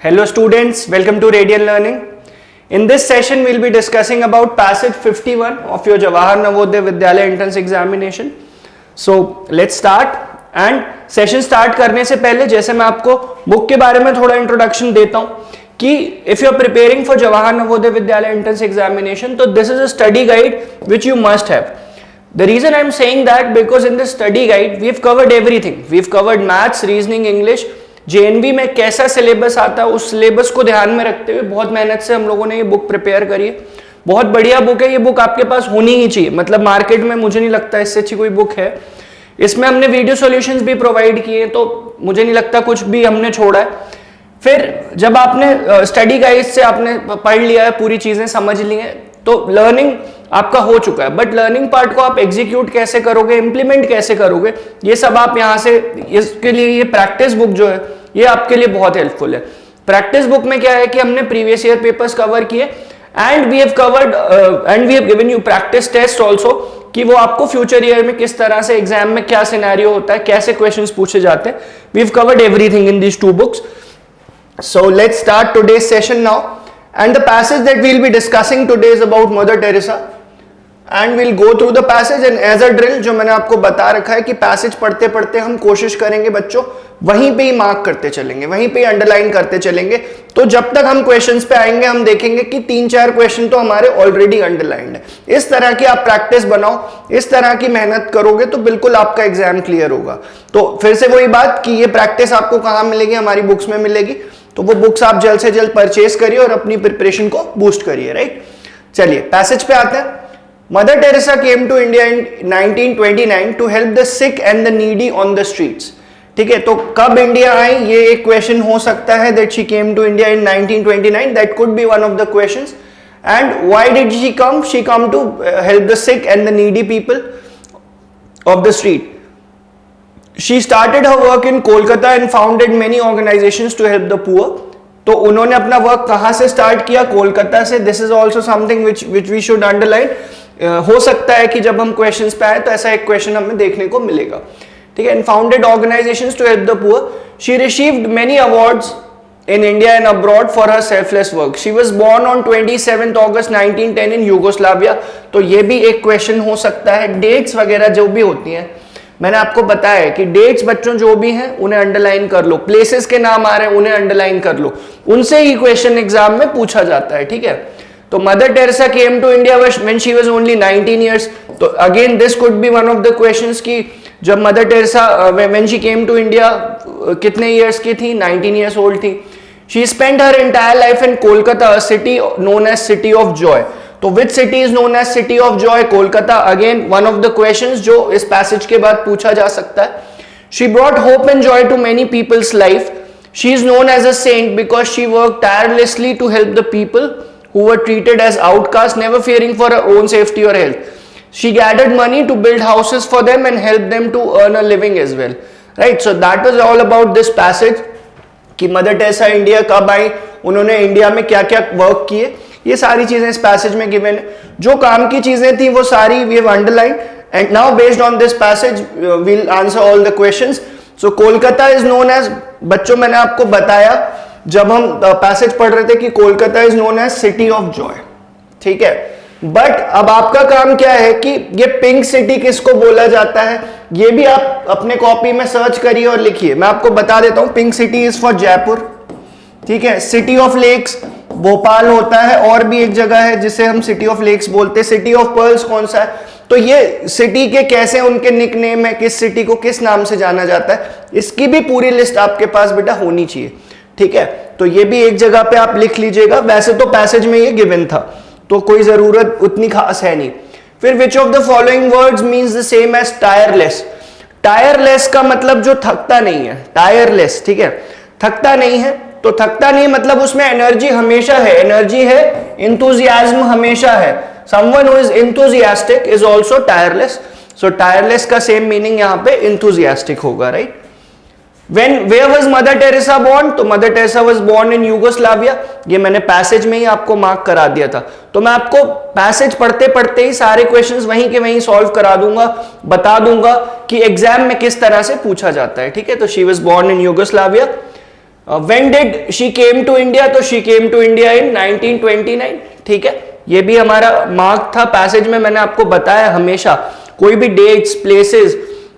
Hello students, welcome to Radiant Learning. In this session we'll be discussing about passage 51 of your Jawahar Navodaya Vidyalaya entrance examination. So let's start and session start करने से पहले जैसे मैं आपको book के बारे में थोड़ा इंट्रोडक्शन देता हूँ कि if you are preparing for Jawahar Navodaya Vidyalaya entrance examination, तो this is a study guide which you must have. The reason I'm saying that because in this study guide we've covered everything. We've covered maths, reasoning, English. JNV में कैसा syllabus आता है उस syllabus को ध्यान में रखते हुए बहुत मेहनत से हम लोगों ने ये बुक प्रिपेयर करी है. बहुत बढ़िया बुक है ये बुक, आपके पास होनी ही चाहिए. मतलब मार्केट में मुझे नहीं लगता इससे अच्छी कोई बुक है. इसमें हमने वीडियो सॉल्यूशंस भी प्रोवाइड किए तो मुझे नहीं लगता कुछ भी हमने छोड़ा है. फिर जब आपने स्टडी गाइड से आपने पढ़ लिया है, पूरी चीजें समझ ली हैं, तो लर्निंग आपका हो चुका है. बट लर्निंग पार्ट को आप एग्जीक्यूट कैसे करोगे, इंप्लीमेंट कैसे करोगे, ये सब आप यहाँ से, इसके लिए ये प्रैक्टिस बुक जो है ये आपके लिए बहुत हेल्पफुल है. प्रैक्टिस बुक में क्या है कि हमने प्रीवियस ईयर पेपर्स कवर किए and we have covered and we have given you practice test also कि वो आपको फ्यूचर ईयर में किस तरह से एग्जाम में क्या सिनेरियो होता है, कैसे क्वेश्चंस पूछे जाते हैं. We have covered everything in these two books. So let's start today's session now, and the passage that we'll be discussing today is about Mother Teresa, and we'll go through the passage. And as a drill जो मैंने आपको बता रखा है कि passage पढ़ते पढ़ते हम कोशिश करेंगे बच्चों वहीं पे ही मार्क करते चलेंगे, वहीं पे ही अंडरलाइन करते चलेंगे. तो जब तक हम क्वेश्चंस पे आएंगे हम देखेंगे कि 3-4 क्वेश्चन तो हमारे ऑलरेडी अंडरलाइंड है. इस तरह की आप प्रैक्टिस बनाओ, इस तरह की मेहनत करोगे तो बिल्कुल आपका एग्जाम क्लियर होगा. तो फिर से वही बात कि ये प्रैक्टिस आपको कहाँ मिलेगी, हमारी बुक्स में मिलेगी. तो वो बुक्स आप जल्द से जल्द परचेज करिए और अपनी प्रिपरेशन को बूस्ट करिए. राइट, चलिए पैसेज पे आते हैं. Mother Teresa came to India in 1929 to help the sick and the needy on the streets. ठीक है, तो कब इंडिया आई ये एक क्वेश्चन हो सकता है. That she came to India in 1929, that could be one of the questions. And why did she come? She come to help the sick and the needy people of the street. She started her work in Kolkata and founded many organizations to help the poor. तो उन्होंने अपना work कहाँ से start किया? कोलकाता से. This is also something which we should underline. हो सकता है कि जब हम क्वेश्चंस पे आए तो ऐसा एक क्वेश्चन हमें देखने को मिलेगा. ठीक है. And founded organisations to help the poor. She received many awards in India and abroad for her selfless work. She was born on 27th August 1910 in Yugoslavia. तो ये भी एक क्वेश्चन हो सकता है. डेट्स वगैरह जो भी होती हैं मैंने आपको बताया है कि डेट्स बच्चों जो भी हैं उन्हें अंडरलाइन कर लो. प्लेसेस के नाम आ रहे हैं उन्हें अंडरलाइन कर लो, उनसे ही क्वेश्चन एग्जाम में पूछा जाता है. ठीक है. तो Mother Teresa came to India when she was only 19 years. तो again this could be one of the questions कि जब Mother Teresa when she came to India कितने इयर्स की थी? 19 इयर्स ओल्ड थी. She spent her entire life in Kolkata, a city known as city of joy. तो which city is known as city of joy? Kolkata. Again one of the questions जो इस passage के बाद पूछा जा सकता है. She brought hope and joy to many people's life. She is known as a saint because she work tirelessly to help the people who were treated as outcasts, never fearing for her own safety or health. She gathered money to build houses for them and help them to earn a living as well. Right, so that was all about this passage कि mother Teresa India कब आई, उन्होंने India में क्या क्या work किए, ये सारी चीजें इस पैसेज में गिवन है. जो काम की चीजें थी वो सारी we have underline. And now based on this passage we will answer all the questions. So Kolkata is known as, बच्चों मैंने आपको बताया जब हम पैसेज पढ़ रहे थे कि Kolkata is known as city of joy. ठीक है. बट अब आपका काम क्या है कि ये पिंक सिटी किसको बोला जाता है ये भी आप अपने कॉपी में सर्च करिए और लिखिए. मैं आपको बता देता हूं. Pink city is for Jaipur. ठीक है. सिटी ऑफ लेक्स भोपाल होता है, और भी एक जगह है जिसे हम सिटी ऑफ लेक्स बोलते हैं. सिटी ऑफ पर्ल्स कौन सा है? तो ये सिटी के कैसे उनके निक नेम है, किस सिटी को किस नाम से जाना जाता है, इसकी भी पूरी लिस्ट आपके पास बेटा होनी चाहिए. ठीक है. तो ये भी एक जगह पे आप लिख लीजिएगा. वैसे तो पैसेज में ये गिवन था तो कोई जरूरत उतनी खास है नहीं. फिर which of the following words means the same as tireless. Tireless का मतलब जो थकता नहीं है. टायरलेस. ठीक है. थकता नहीं है तो थकता नहीं मतलब उसमें एनर्जी हमेशा है. एनर्जी है, इंथुजियाज्म हमेशा है. Someone who is enthusiastic is also tireless. So tireless का सेम मीनिंग यहां पे इंथुजियास्टिक होगा. Right. Where was Mother Teresa born? तो Mother Teresa was born in Yugoslavia. ये मैंने पैसेज में ही आपको मार्क करा दिया था. तो मैं आपको पैसेज पढ़ते पढ़ते ही सारे क्वेश्चंस वहीं के वहीं सॉल्व करा दूंगा, बता दूंगा कि एग्जाम में किस तरह से पूछा जाता है. ठीक है. तो she was born in Yugoslavia. When did she came to India, तो she came to India in 1929, ठीक है। ये भी हमारा मार्क था पैसेज में, मैंने आपको बताया हमेशा कोई भी डेट्स, प्लेसेस,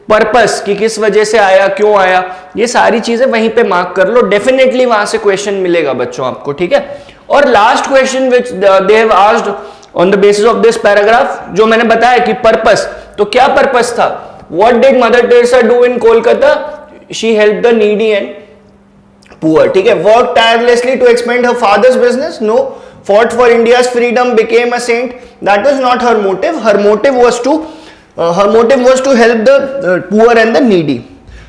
पर्पस कि किस वजह से आया, क्यों आया, ये सारी चीजें वहीं पे मार्क कर लो, डेफिनेटली वहां से क्वेश्चन मिलेगा बच्चों आपको, ठीक है। और last question which they have asked on the basis of this paragraph, जो मैंने बताया कि पर्पस, तो क्या पर्पस था, what did Mother Teresa do in Kolkata, she help the needy and poor, ठीक है। Work tirelessly to expand her father's business, no. fought for India's freedom, became a saint, that was not her motive. Her motive was to help the poor and the needy.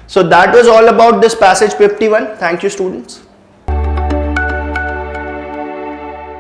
So that was all about this passage 51. Thank you, students.